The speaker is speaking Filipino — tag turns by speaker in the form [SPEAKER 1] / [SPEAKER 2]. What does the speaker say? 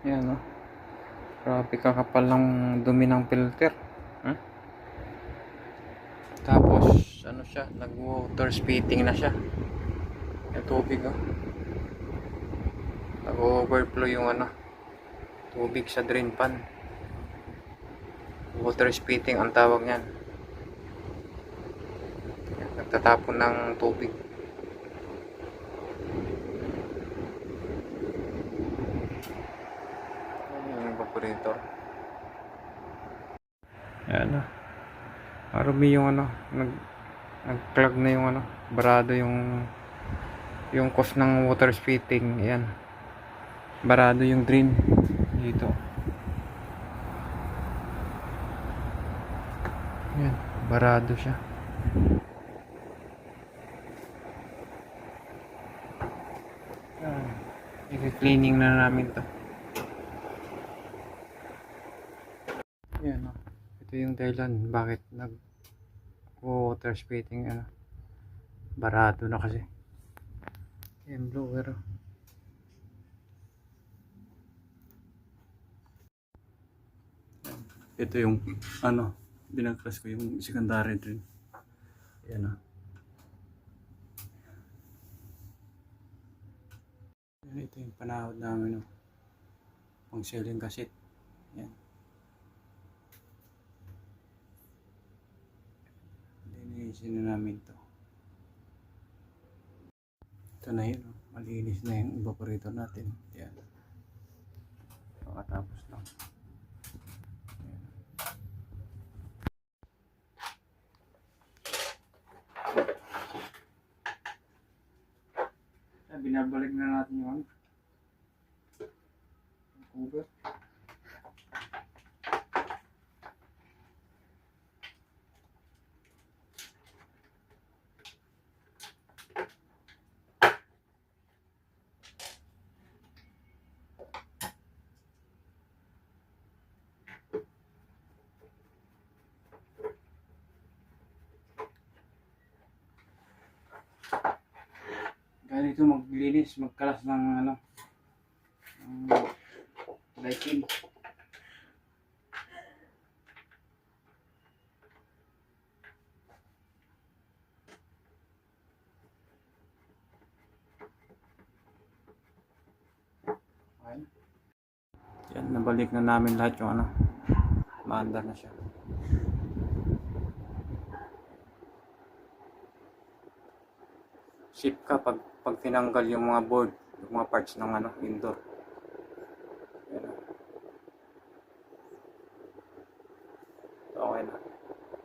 [SPEAKER 1] Yan, oh. Grabe kakapal ng dumi ng filter. Huh? Tapos, ano siya, nag-water spitting na siya. Yung tubig, oh. Nag-overflow yung ano, tubig sa drain pan. Water spitting ang tawag niyan. Nagtatapon ng tubig. Yung evaporator. Ayan, oh. Marumi yung ano, nag-clog na yung ano, barado yung cause ng water spitting. Ayan. Barado yung drain dito. Ayan, barado siya. I-cleaning na namin to. Ayan, oh. Ito yung dahilan bakit water spitting, ano, barado na kasi. Ayan, blower, oh. Ito yung ano, binagkas ko yung secondary drain. Ayan, oh. Ito yung panahod namin, oh. Pang ceiling cassette. Ayan. Linisin na namin to. Ito na yun, oh. Malinis na yung evaporator natin. Ayan. Pakatapos lang. Ayan. Binabalik na natin yung cover. Ganito maglinis, magkalas ng ano, lighting. Ayan. Yan, nabalik na namin lahat yung ano, maandar na siya. Sip ka pag tinanggal yung mga board, yung mga parts ng ano, indoor. Yan. Okay na.